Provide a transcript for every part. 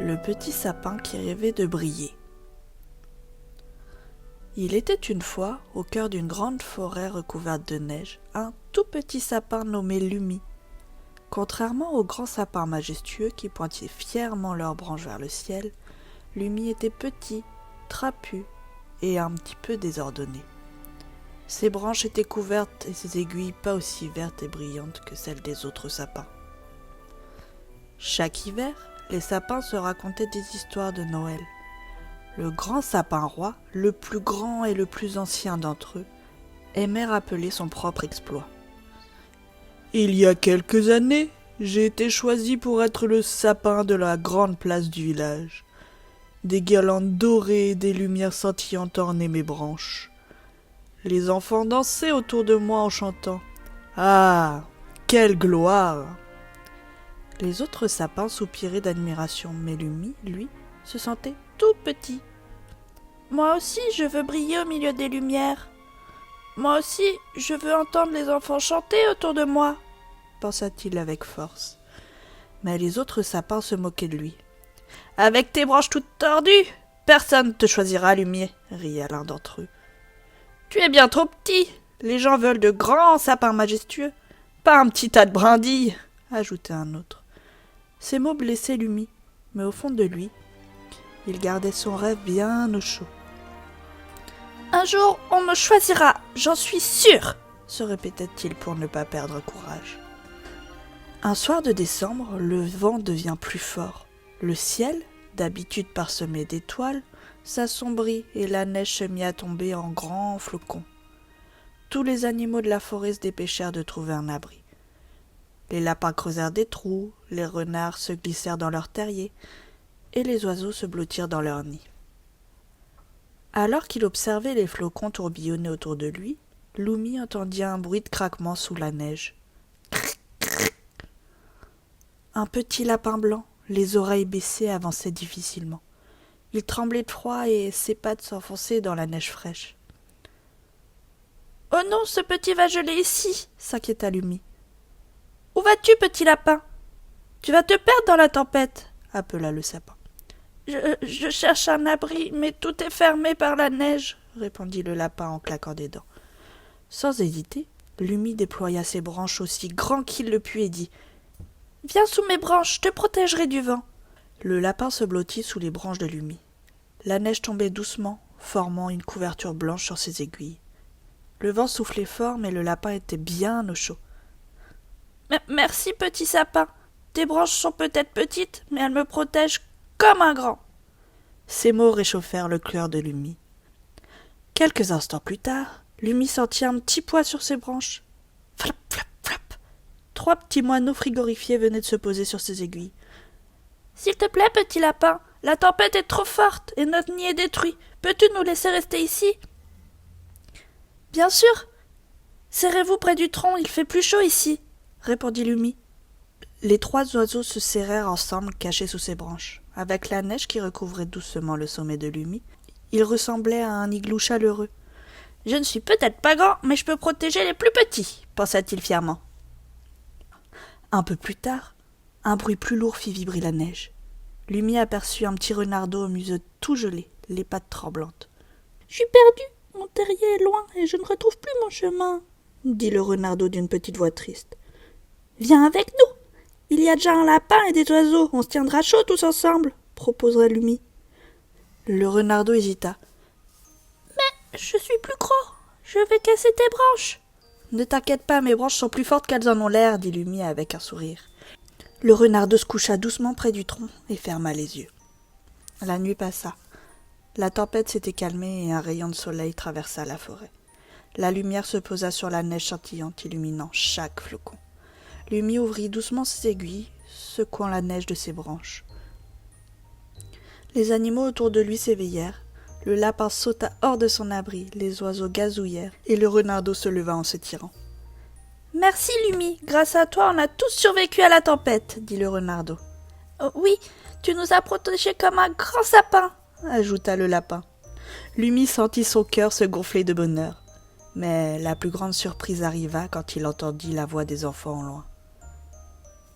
Le petit sapin qui rêvait de briller. Il était une fois, au cœur d'une grande forêt recouverte de neige, un tout petit sapin nommé Lumi. Contrairement aux grands sapins majestueux qui pointaient fièrement leurs branches vers le ciel, Lumi était petit, trapu et un petit peu désordonné. Ses branches étaient couvertes et ses aiguilles pas aussi vertes et brillantes que celles des autres sapins. Chaque hiver, les sapins se racontaient des histoires de Noël. Le grand sapin roi, le plus grand et le plus ancien d'entre eux, aimait rappeler son propre exploit. Il y a quelques années, j'ai été choisi pour être le sapin de la grande place du village. Des guirlandes dorées et des lumières scintillantes ornaient mes branches. Les enfants dansaient autour de moi en chantant « Ah, quelle gloire !» Les autres sapins soupiraient d'admiration, mais Lumi, lui, se sentait tout petit. « Moi aussi, je veux briller au milieu des lumières. Moi aussi, je veux entendre les enfants chanter autour de moi, » pensa-t-il avec force. Mais les autres sapins se moquaient de lui. « Avec tes branches toutes tordues, personne ne te choisira, Lumier, » riait l'un d'entre eux. « Tu es bien trop petit. Les gens veulent de grands sapins majestueux, pas un petit tas de brindilles, » ajoutait un autre. Ces mots blessaient Lumi, mais au fond de lui, il gardait son rêve bien au chaud. « Un jour, on me choisira, j'en suis sûr !» se répétait-il pour ne pas perdre courage. Un soir de décembre, le vent devient plus fort. Le ciel, d'habitude parsemé d'étoiles, s'assombrit et la neige se mit à tomber en grands flocons. Tous les animaux de la forêt se dépêchèrent de trouver un abri. Les lapins creusèrent des trous, les renards se glissèrent dans leurs terriers, et les oiseaux se blottirent dans leurs nids. Alors qu'il observait les flocons tourbillonner autour de lui, Lumi entendit un bruit de craquement sous la neige. Un petit lapin blanc, les oreilles baissées, avançait difficilement. Il tremblait de froid et ses pattes s'enfonçaient dans la neige fraîche. « Oh non, ce petit va geler ici !» s'inquiéta Lumi. « Où vas-tu, petit lapin ? Tu vas te perdre dans la tempête !» appela le sapin. Je cherche un abri, mais tout est fermé par la neige, répondit le lapin en claquant des dents. Sans hésiter, Lumi déploya ses branches aussi grand qu'il le put et dit « Viens sous mes branches, je te protégerai du vent. » Le lapin se blottit sous les branches de Lumi. La neige tombait doucement, formant une couverture blanche sur ses aiguilles. Le vent soufflait fort, mais le lapin était bien au chaud. « Merci, petit sapin. Tes branches sont peut-être petites, mais elles me protègent comme un grand. » Ces mots réchauffèrent le cœur de Lumi. Quelques instants plus tard, Lumi sentit un petit poids sur ses branches. Flap, flap, flap. 3 petits moineaux frigorifiés venaient de se poser sur ses aiguilles. « S'il te plaît, petit lapin, la tempête est trop forte et notre nid est détruit. Peux-tu nous laisser rester ici ?»« Bien sûr. Serrez-vous près du tronc, il fait plus chaud ici, » répondit Lumi. Les 3 oiseaux se serrèrent ensemble, cachés sous ses branches. Avec la neige qui recouvrait doucement le sommet de Lumi, il ressemblait à un igloo chaleureux. « Je ne suis peut-être pas grand, mais je peux protéger les plus petits, » pensa-t-il fièrement. Un peu plus tard, un bruit plus lourd fit vibrer la neige. Lumi aperçut un petit renardeau au museau tout gelé, les pattes tremblantes. « Je suis perdu, mon terrier est loin et je ne retrouve plus mon chemin, » dit le renardeau d'une petite voix triste. « Viens avec nous. Il y a déjà un lapin et des oiseaux, on se tiendra chaud tous ensemble, » proposa Lumi. Le renardeau hésita. « Mais je suis plus gros, je vais casser tes branches. »« Ne t'inquiète pas, mes branches sont plus fortes qu'elles en ont l'air, » dit Lumi avec un sourire. Le renardeau se coucha doucement près du tronc et ferma les yeux. La nuit passa. La tempête s'était calmée et un rayon de soleil traversa la forêt. La lumière se posa sur la neige scintillante, illuminant chaque flocon. Lumi ouvrit doucement ses aiguilles, secouant la neige de ses branches. Les animaux autour de lui s'éveillèrent. Le lapin sauta hors de son abri, les oiseaux gazouillèrent, et le renardeau se leva en se tirant. « Merci, Lumi, grâce à toi, on a tous survécu à la tempête, » dit le renardeau. « Oui, tu nous as protégés comme un grand sapin, » ajouta le lapin. Lumi sentit son cœur se gonfler de bonheur. Mais la plus grande surprise arriva quand il entendit la voix des enfants au loin.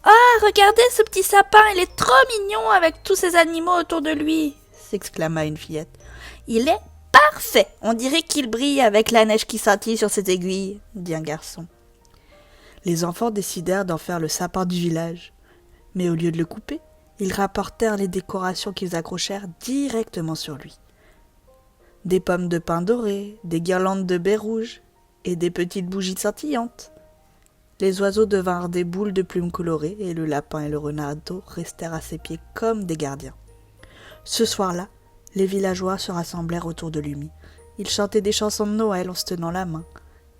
« Ah ! regardez ce petit sapin, il est trop mignon avec tous ces animaux autour de lui, s'exclama une fillette. Il est parfait, on dirait qu'il brille avec la neige qui scintille sur ses aiguilles, dit un garçon. Les enfants décidèrent d'en faire le sapin du village, mais au lieu de le couper, ils rapportèrent les décorations qu'ils accrochèrent directement sur lui. Des pommes de pin dorées, des guirlandes de baies rouges et des petites bougies scintillantes. Les oiseaux devinrent des boules de plumes colorées et le lapin et le renardeau restèrent à ses pieds comme des gardiens. Ce soir-là, les villageois se rassemblèrent autour de Lumi. Ils chantaient des chansons de Noël en se tenant la main,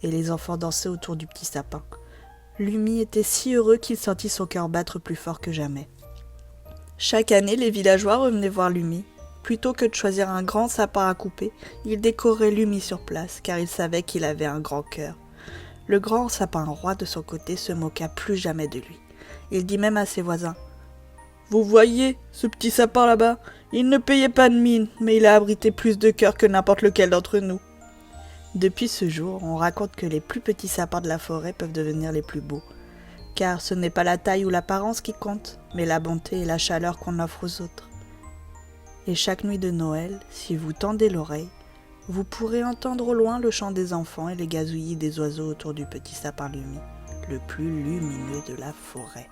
et les enfants dansaient autour du petit sapin. Lumi était si heureux qu'il sentit son cœur battre plus fort que jamais. Chaque année, les villageois revenaient voir Lumi. Plutôt que de choisir un grand sapin à couper, ils décoraient Lumi sur place, car ils savaient qu'il avait un grand cœur. Le grand sapin roi, de son côté, se moqua plus jamais de lui. Il dit même à ses voisins : « Vous voyez, ce petit sapin là-bas, il ne payait pas de mine, mais il a abrité plus de cœur que n'importe lequel d'entre nous. » Depuis ce jour, on raconte que les plus petits sapins de la forêt peuvent devenir les plus beaux. Car ce n'est pas la taille ou l'apparence qui compte, mais la bonté et la chaleur qu'on offre aux autres. Et chaque nuit de Noël, si vous tendez l'oreille, vous pourrez entendre au loin le chant des enfants et les gazouillis des oiseaux autour du petit sapin Lumi, le plus lumineux de la forêt.